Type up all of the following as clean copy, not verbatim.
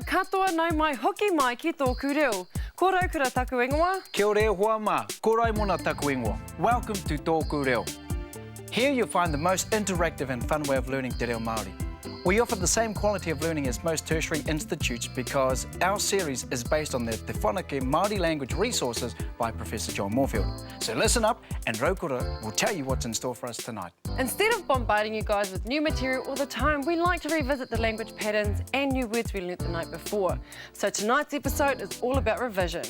katoa nau mai hoki mai ki tōku reo. Ko rau kura taku ingoa. Kia ora e hoa mā, ko rai mona taku ingoa. Welcome to TŌKU reo. Here you'll find the most interactive and fun way of learning te reo Māori. We offer the same quality of learning as most tertiary institutes because our series is based on the Te Whanake Māori language resources by Professor John Moorfield. So listen up and Raukura will tell you what's in store for us tonight. Instead of bombarding you guys with new material all the time, we like to revisit the language patterns and new words we learnt the night before. So tonight's episode is all about revision.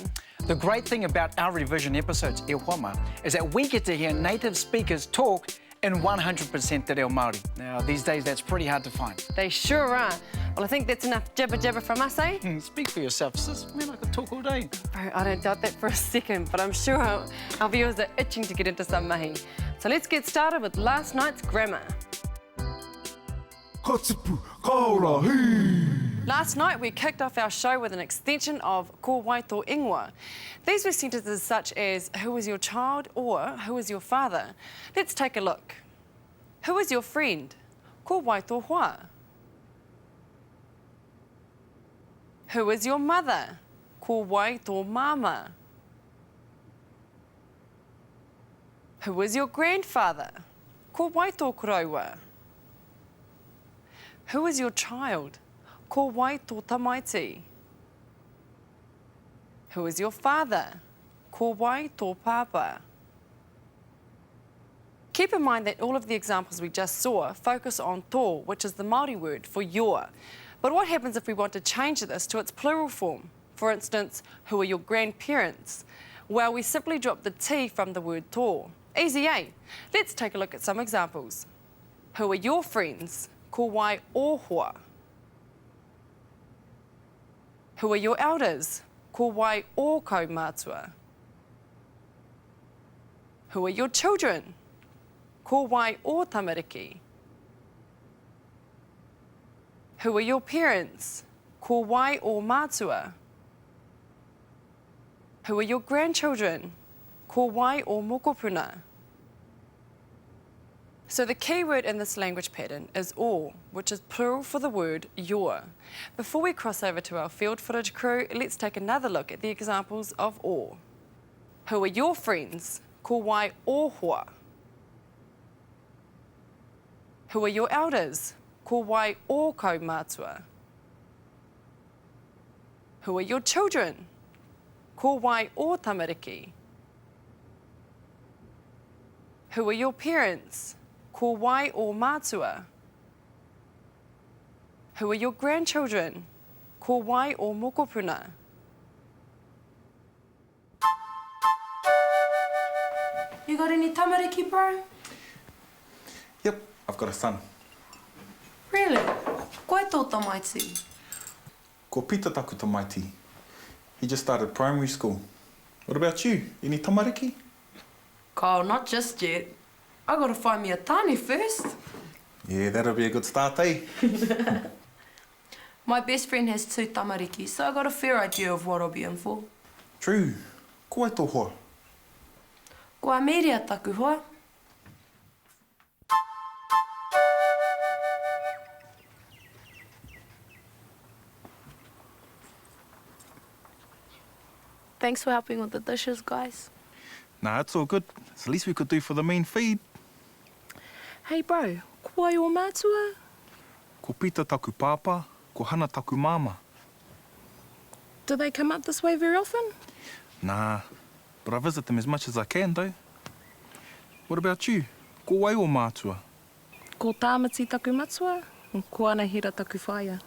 The great thing about our revision episodes, e hoa mā, is that we get to hear native speakers talk in 100% te reo Māori. Now, these days, that's pretty hard to find. They sure are. Well, I think that's enough jibber from us, eh? Speak for yourself, sis. Man, I could talk all day. Bro, I don't doubt that for a second, but I'm sure our viewers are itching to get into some mahi. So let's get started with last night's grammar. Kupu, kaora, hee! Last night we kicked off our show with an extension of ko waito ingoa. These were sentences such as who is your child or who is your father. Let's take a look. Who is your friend? Ko waito hoa. Who is your mother? Ko waito mama. Who is your grandfather? Ko waito koraua. Who is your child? Ko waito tamaiti. Who is your father? Ko waito papa. Keep in mind that all of the examples we just saw focus on tō, which is the Māori word for your. But what happens if we want to change this to its plural form? For instance, who are your grandparents? Well, we simply drop the T from the word tō. Easy, eh? Let's take a look at some examples. Who are your friends? Ko wai ōhua. Who are your elders? Ko wai ōkau mātua. Who are your children? Ko wai ō tamariki. Who are your parents? Ko wai ō mātua. Who are your grandchildren? Ko wai ō mokopuna. So the key word in this language pattern is o, which is plural for the word your. Before we cross over to our field footage crew, let's take another look at the examples of o. Who are your friends? Ko wai ōhua. Who are your elders? Ko wai ōkau mātua. Who are your children? Ko wai ō tamariki. Who are your parents? Ko wai ō mātua. Who are your grandchildren? Ko wai ō mokopuna. You got any tamariki, bro? Yep, I've got a son. Really? Koe tō tamaiti? Ko Pita taku tamaiti. He just started primary school. What about you? Any tamariki? Kyle, not just yet. I gotta find me a tāne first. Yeah, that'll be a good start, eh? My best friend has 2 tamariki, so I got a fair idea of what I'll be in for. True. Ko waito hoa? Ko Ameria taku hoa. Thanks for helping with the dishes, guys. Nah, it's all good. It's the least we could do for the main feed. Hey, bro, ko wai o mātua? Ko Pita taku papa, ko Hana taku mama. Do they come up this way very often? Nah, but I visit them as much as I can, though. What about you? Ko wai o mātua? Ko tāmati taku matua, ko anahira taku whaia.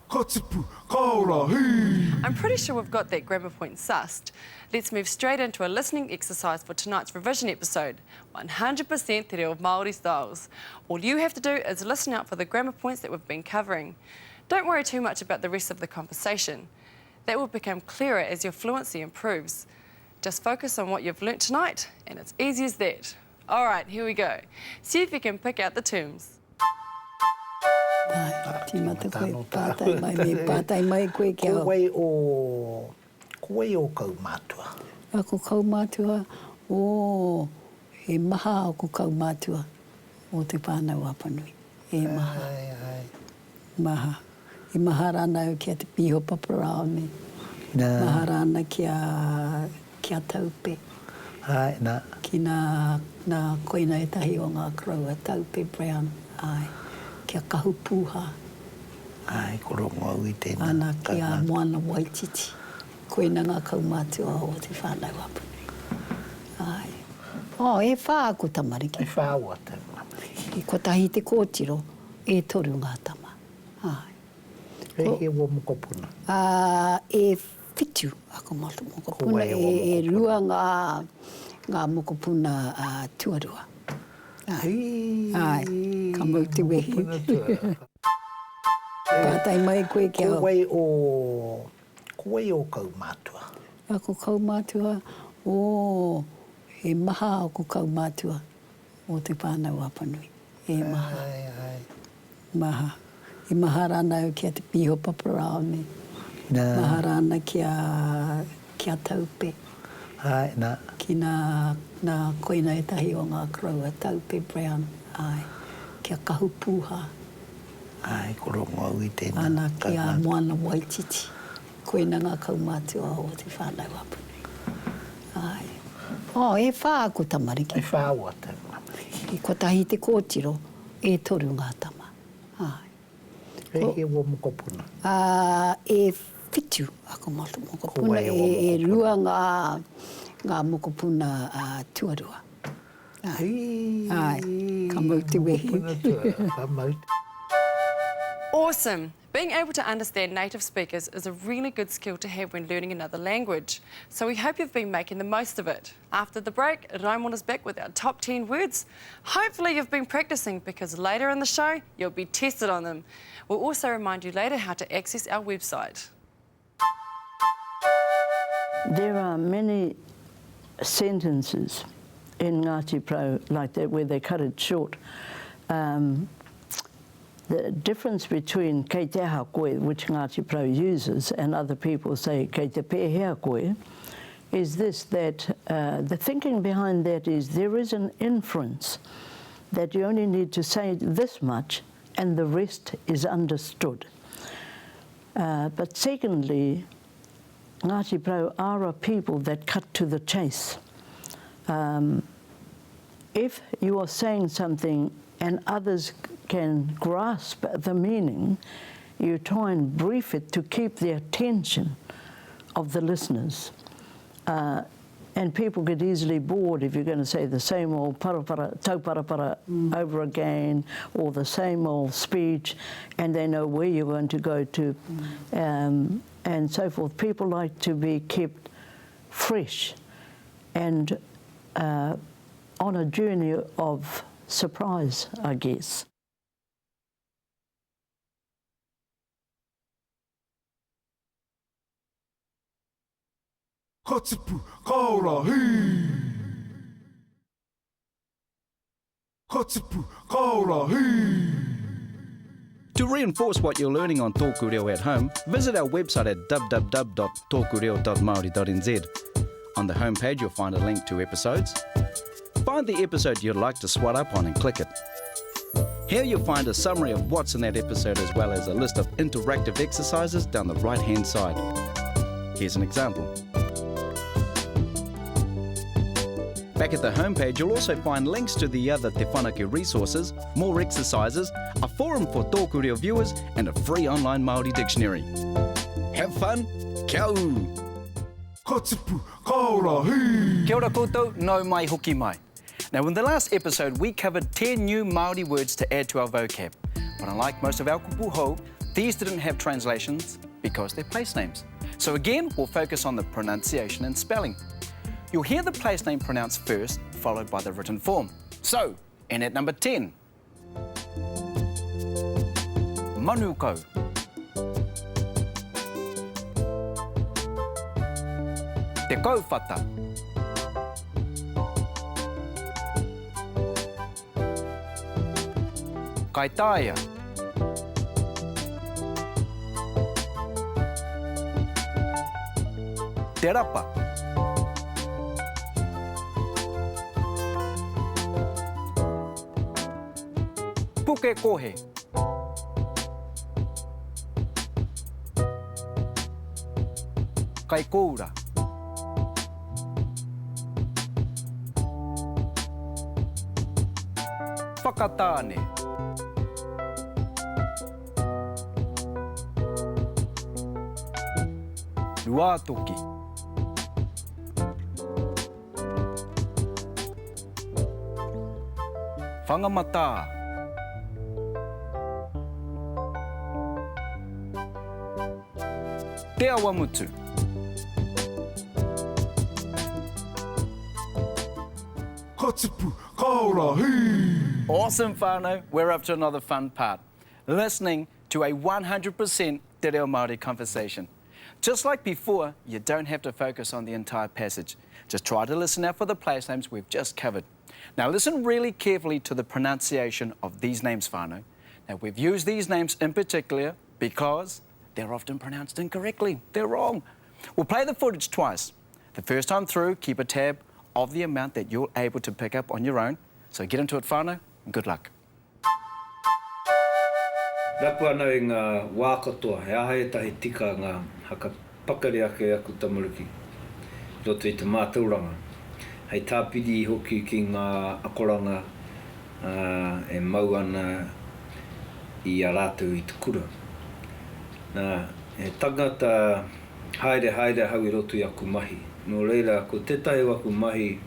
Kupu, kaora, hee! I'm pretty sure we've got that grammar point sussed. Let's move straight into a listening exercise for tonight's revision episode, 100% te reo Māori styles. All you have to do is listen out for the grammar points that we've been covering. Don't worry too much about the rest of the conversation. That will become clearer as your fluency improves. Just focus on what you've learnt tonight, and it's easy as that. All right, here we go. See if you can pick out the terms. Timata koe pātai mai me pātai mai koe kia Ko wai o kau mātua. Ako kau mātua, o he maha o ko kau mātua o te pānau apanui. E maha. Ai. Maha. I maharana kia te piho paparao me. Nā. Maharana kia taupe. Ai, nā. Ki nā koina e tahi o ngā kraua, taupe brown. Ai, kia kahu pūha. Ai, ko rongo au I tēnā. Ana kia moana waititi. Koina ngā kaumātua o te whānau apu. Ai. E whā aku tamariki. E whāua te mamariki. I ko tahi te kōtiro, e toru ngā tama. Ai. E he wo mokopuna. E whitu ako mokopuna. Ko e o E mokopuna. rua ngā mokopuna tuarua. Ai, ka mau te wehi. Mokopuna tua. Kātai mai koe kia Ko au. wei o kaumātua. Ako kaumātua, he maha o ko kaumātua o te pānau apanui. E maha. Ai. Maha. I maharana kia te piho paparao me. Nā. Maharana kia taupe. Ai, nā. Ki nā koina e tahi o ngā kraua, taupe brown. Ai, kia kahu pūha. Ai, ko rongo au I tēnā. Ana kia moana waititi. Koina ngā kaumātua o te whānau apu. Ai. E whā aku tamariki. E whāua te mamariki. I ko tahi te kōtiro, e toru ngā tama. Ai. E he wo mokopuna. E whitu ako mokopuna. Ko wei o E mokopuna. rua ngā mokopuna tuarua. Ai, ka mau te wehi. Mokopuna tua. Ka mau te Awesome! Being able to understand native speakers is a really good skill to have when learning another language. So we hope you've been making the most of it. After the break, Raimon is back with our top 10 words. Hopefully you've been practicing because later in the show, you'll be tested on them. We'll also remind you later how to access our website. There are many sentences in Ngāti Pro like that where they cut it short. The difference between kei te aha koe, which Ngāti Pro uses, and other people say kei te pēhea koe, is this, that the thinking behind that is there is an inference that you only need to say this much and the rest is understood. But secondly, Ngāti Pro are a people that cut to the chase. If you are saying something and others can grasp the meaning, you try and brief it to keep the attention of the listeners. And people get easily bored if you're going to say the same old tauparapara over again, or the same old speech, and they know where you're going to go to, and so forth. People like to be kept fresh and on a journey of surprise, I guess. Kupu, kaora, hee! Kupu, kaora, hee! To reinforce what you're learning on TŌKU Reo at home, visit our website at www.tokureo.maori.nz. On the homepage, you'll find a link to episodes. Find the episode you'd like to swat up on and click it. Here you'll find a summary of what's in that episode as well as a list of interactive exercises down the right-hand side. Here's an example. Back at the homepage, you'll also find links to the other Te Whanake resources, more exercises, a forum for TŌKU Reo viewers, and a free online Māori dictionary. Have fun, kia ū! Kupu, kaora, hee! Kia ora koutou, nau mai hoki mai. Now, in the last episode, we covered 10 new Māori words to add to our vocab. But unlike most of our kupu hou, these didn't have translations because they're place names. So again, we'll focus on the pronunciation and spelling. You'll hear the place name pronounced first, followed by the written form. So, in at number 10. Manukau. Te kauwhata. Kaitaia. Te rapa. Puke kohe. whakaikoura. Whakatāne. Ruatoki. Whangamata. Te awamutu. Katipu, kaora, hei! Awesome, whānau. We're up to another fun part. Listening to a 100% Te Reo Māori conversation. Just like before, you don't have to focus on the entire passage. Just try to listen out for the place names we've just covered. Now listen really carefully to the pronunciation of these names, whānau. Now we've used these names in particular because they're often pronounced incorrectly. They're wrong. We'll play the footage twice. The first time through, keep a tab of the amount that you're able to pick up on your own. So get into it, whānau, and good luck. Rapu ana i ngā wā katoa, he aha e tahi tika ngā haka pakare ake aku tamariki. Roto i te mātauranga. Hei tāpiri hoki ki ngā akoranga e mau ana i a rātou i te kura. Nā, he tangata haere hau i roto i aku mahi. Nō reira, ko tētahi waku mahi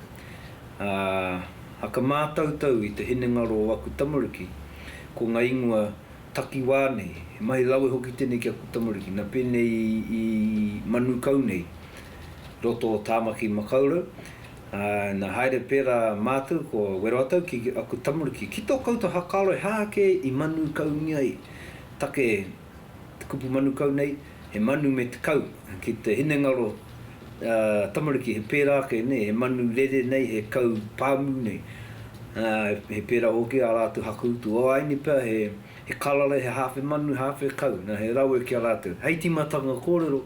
haka mātautau i te hinengaro o aku tamariki. Ko ngā ingoa takiwā nei, he mahi lawe hoki tēnei ki aku tamariki. Nā pēnei i manukau nei, roto o tāmaki makaura. Nā haere pēra mātou ko weroatau ki aku tamariki. Ki tō koutou hakaro e hāke i manukau ngai. Take te kupu manukau nei, he manu me te kau. Ki te hinengaro tamariki he pēra ake nei, he manu rere nei, he kau pāmu nei. He pēra hoki a rātou hakutu. O aini pēr he kalare, he hawhe manu, hawhe kau. Nā he raue ki a rātou. Hei timatanga kōrero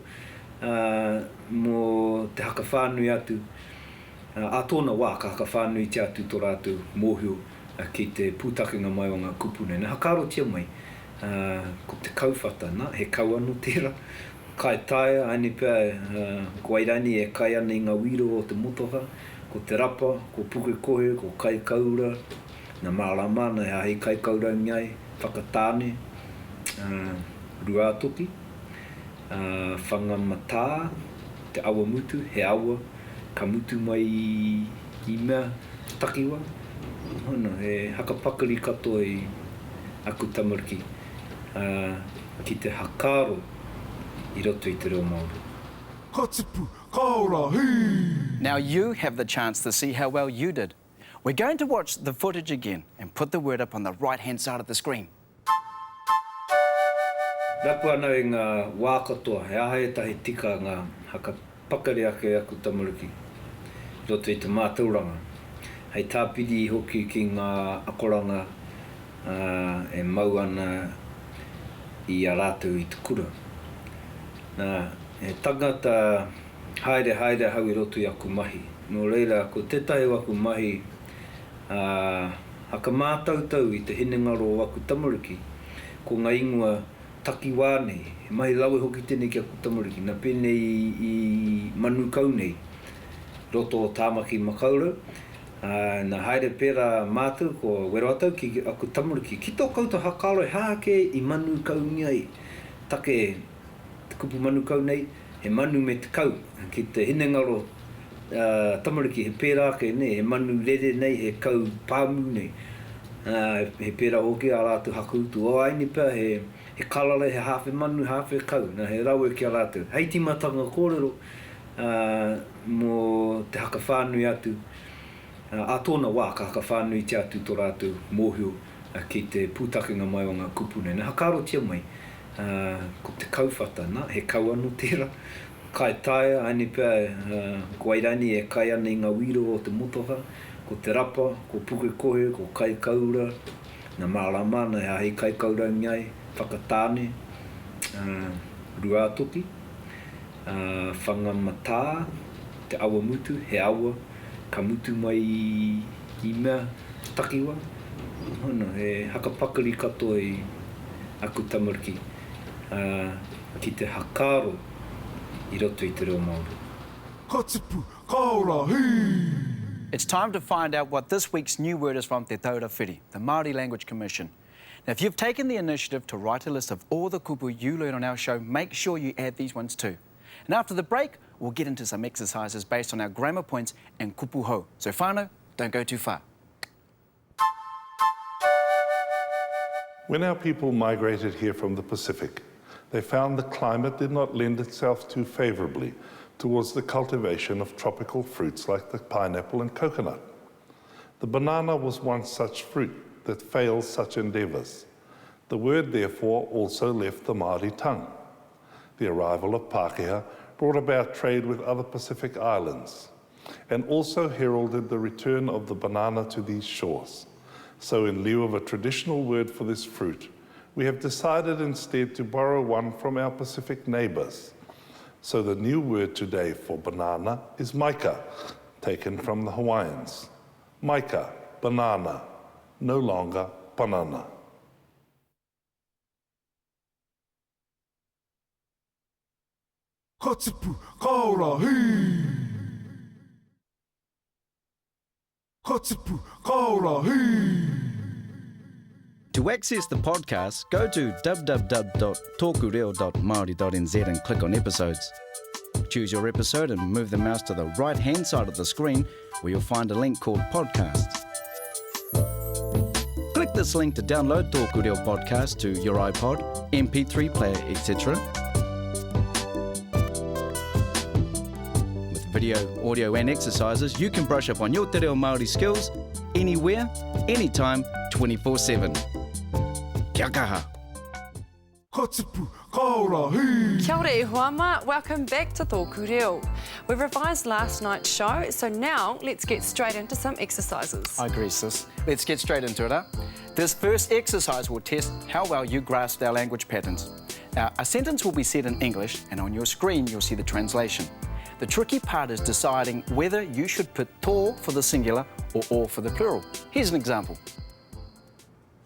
mō te haka whānui atu. A tōna wā ka haka whānui te atu tō rātou mōhio ki te pūtakinga mai o ngā kupu nei. Nā hakaro tia mai, ko te kauwhata, nā, he kau anu tērā. Kai taia, aini pēr, ko airani e kai ana i ngā wiro o te motoka, ko te rapa, ko puke kohe, ko kai kaura, nā mārama, nā hei kai kaura ngai, whakatāne, ruatoki, whangamatā, te awa mutu, he awa, ka mutu mai i mea takiwa. Hono, he hakapakari katoa i aku tamariki, ki te hakaro, I roto I te reo Māori. Katipu, kaora, hei! Now you have the chance to see how well you did. We're going to watch the footage again and put the word up on the right-hand side of the screen. Rapu ana i ngā wā katoa, he aha e tahi tika ngā haka pakare ake aku tamariki. Roto I te mātauranga. Hei tāpiri hoki ki ngā akoranga e mau ana I a rātou I te kura. Nā, he tangata haere hau I roto I aku mahi. Nō reira, ko tētahi waku mahi haka mātautau I te hinengaro o aku tamariki. Ko ngā ingoa takiwā nei, he mahi lawe hoki tēnei ki aku tamariki. Nā pēnei I manukau nei, roto o tāmaki makaura. Nā haere pēra mātou ko weroatau ki aku tamariki. Ki tō koutou hakaro e hāke I manukau ngai. Take te kupu manukau nei, he manu me te kau. Ki te hinengaro tamariki he pēra ake nei, he manu rere nei, he kau pāmu nei. He pēra hoki a rātou hakutu. O aini pēr he kalare, he hawhe manu, hawhe kau. Nā he raue ki a rātou. Hei timatanga kōrero mō te haka whānui atu. A tōna wā ka haka whānui te atu tō rātou mōhio ki te pūtakinga mai o ngā kupu nei. Nā hakaro tia mai, ko te kauwhata, nā, he kau anu tērā. Kai taia, aini pēr, ko airani e kai ana I ngā wiro o te motoka, ko te rapa, ko puke kohe, ko kai kaura, nā mārama, nā hei kai kaura ngai, whakatāne, ruatoki, whangamatā, te awa mutu, he awa, ka mutu mai I mea takiwa. Hono, he hakapakari katoa I aku tamariki. Ki te hakaro i roto i te reo Māori. It's time to find out what this week's new word is from Te Taurawhiri, the Māori Language Commission. Now, if you've taken the initiative to write a list of all the kupu you learn on our show, make sure you add these ones too. And after the break, we'll get into some exercises based on our grammar points and kupu hou. So whānau, don't go too far. When our people migrated here from the Pacific, they found the climate did not lend itself too favourably towards the cultivation of tropical fruits like the pineapple and coconut. The banana was once such fruit that failed such endeavours. The word, therefore, also left the Māori tongue. The arrival of Pākehā brought about trade with other Pacific islands and also heralded the return of the banana to these shores. So in lieu of a traditional word for this fruit, we have decided instead to borrow one from our Pacific neighbours. So the new word today for banana is maika, taken from the Hawaiians. Maika, banana, no longer banana. Katipu kaora hi. Katipu kaora hi. To access the podcast, go to www.tokureo.maori.nz and click on episodes. Choose your episode and move the mouse to the right-hand side of the screen where you'll find a link called Podcasts. Click this link to download TŌKU Reo podcast to your iPod, MP3 player, etc. With video, audio and exercises, you can brush up on your te reo Māori skills anywhere, anytime, 24/7. Kia kaha. Katipu kaora hi. Kia ora e huama, welcome back to TŌKU Reo. We revised last night's show, so now let's get straight into some exercises. I agree, sis. Let's get straight into it, huh? This first exercise will test how well you grasped our language patterns. Now, a sentence will be said in English, and on your screen you'll see the translation. The tricky part is deciding whether you should put tō for the singular or o for the plural. Here's an example.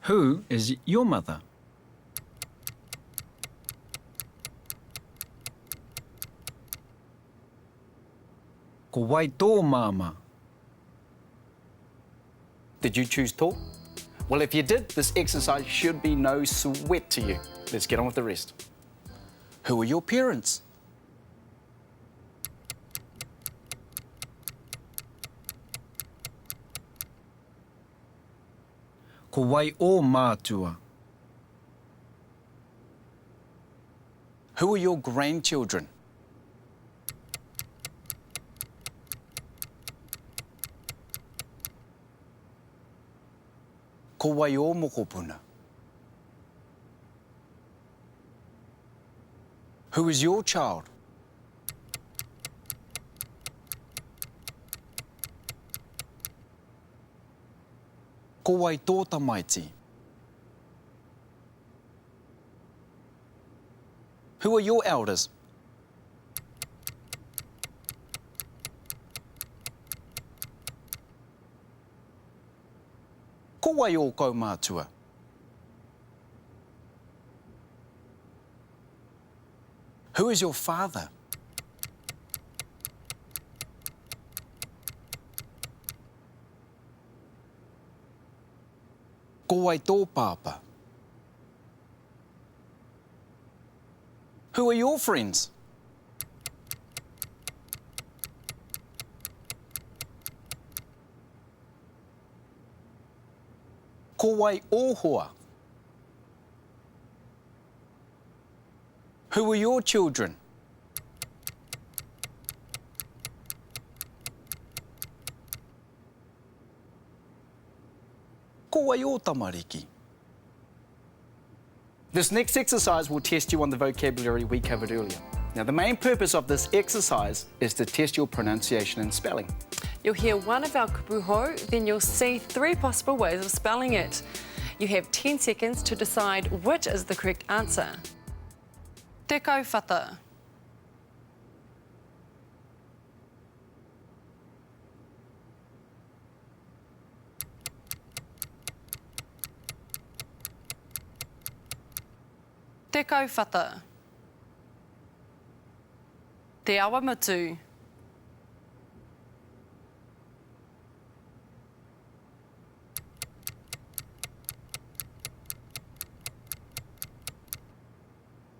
Who is your mother? Ko wai tō māma. Did you choose tō? Well, if you did, this exercise should be no sweat to you. Let's get on with the rest. Who are your parents? Ko wai o mātua. Who are your grandchildren? Ko wai o mokopuna. Who is your child? Ko wai tō tamaiti. Who are your elders? Ko wai o kau mātua. Who is your father? Ko wai tō pāpa. Who are your friends? Ko wai o hoa. Who are your children? Ko wai o tamariki. This next exercise will test you on the vocabulary we covered earlier. Now, the main purpose of this exercise is to test your pronunciation and spelling. You'll hear one of our kupu hou, then you'll see 3 possible ways of spelling it. You have 10 seconds to decide which is the correct answer. Te kauwhata. Te kauwhata. Te awa matu.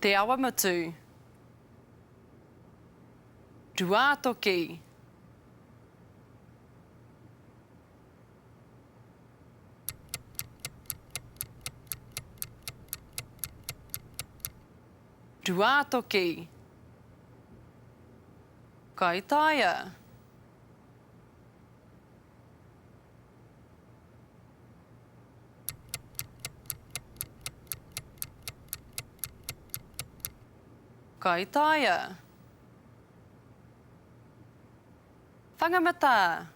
Te awa matu. Dua toki. Dua toki. Kai taia. Kai taia. Whangamata.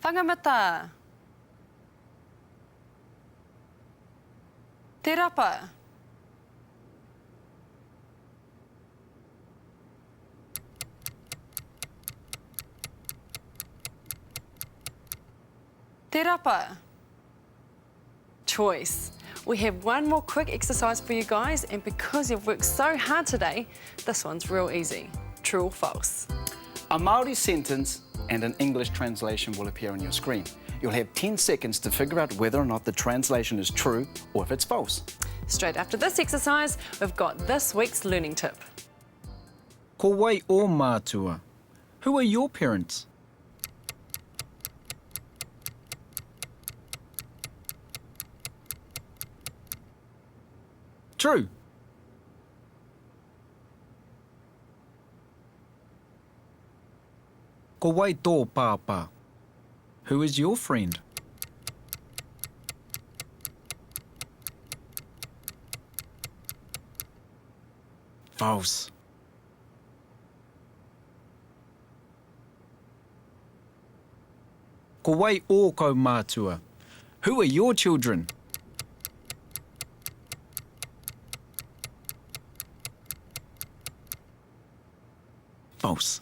Whangamata. Te rapa. Te rapa. Choice. We have one more quick exercise for you guys, and because you've worked so hard today, this one's real easy. True or false? A Māori sentence and an English translation will appear on your screen. You'll have 10 seconds to figure out whether or not the translation is true or if it's false. Straight after this exercise, we've got this week's learning tip. Ko wai o mātua. Who are your parents? True. Ko wai tō pāpā. Who is your friend? False. Ko wai o kau mātua. Who are your children? False.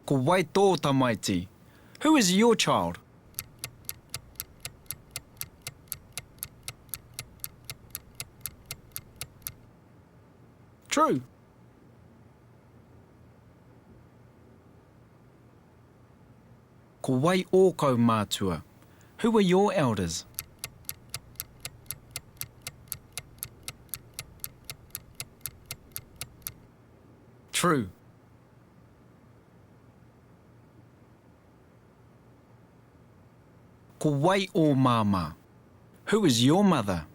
Ko wai tō tamaiti. Who is your child? True. Ko wai o kau mātua. Who are your elders? True. Ko wai o māma. Who is your mother?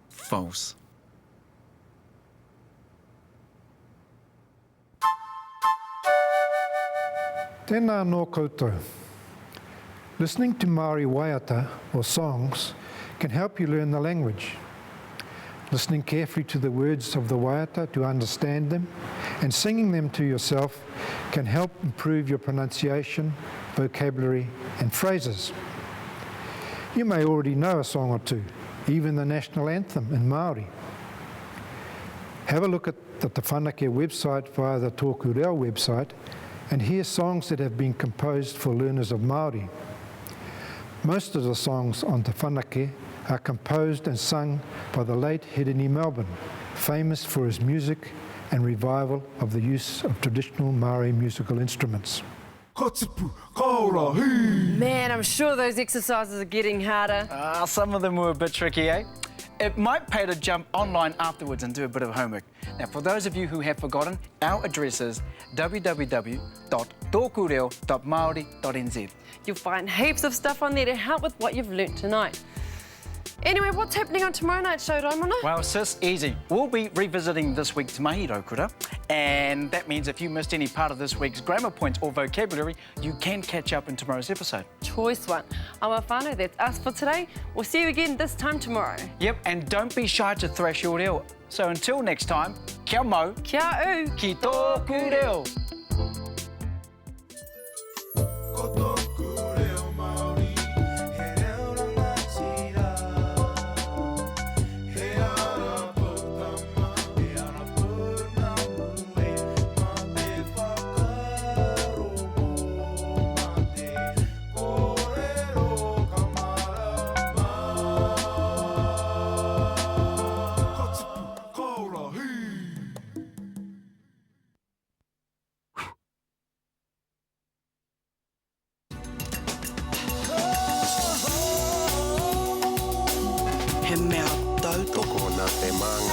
False. Tēnā nō koutou. Listening to Māori waiata or songs can help you learn the language. Listening carefully to the words of the waiata to understand them and singing them to yourself can help improve your pronunciation, vocabulary and phrases. You may already know a song or two, even the national anthem in Māori. Have a look at the Te Whanake website via the TŌKU REO website and hear songs that have been composed for learners of Māori. Most of the songs on Te Whanake are composed and sung by the late Hedini Melbourne, famous for his music and revival of the use of traditional Māori musical instruments. Kupu, kaora, hei! Man, I'm sure those exercises are getting harder. Some of them were a bit tricky, eh? It might pay to jump online afterwards and do a bit of homework. Now, for those of you who have forgotten, our address is www.tokureo.maori.nz. You'll find heaps of stuff on there to help with what you've learnt tonight. Anyway, what's happening on tomorrow night's show, Raimona? Well, sis, easy. We'll be revisiting this week's mahi raukura, and that means if you missed any part of this week's grammar points or vocabulary, you can catch up in tomorrow's episode. Choice one. Awa whānau, that's us for today. We'll see you again this time tomorrow. Yep, and don't be shy to thrash your reo. So until next time, kia mau, Kia u. ki tōku reo. Ko tōku reo Māori, he reo rangatira. nā te manga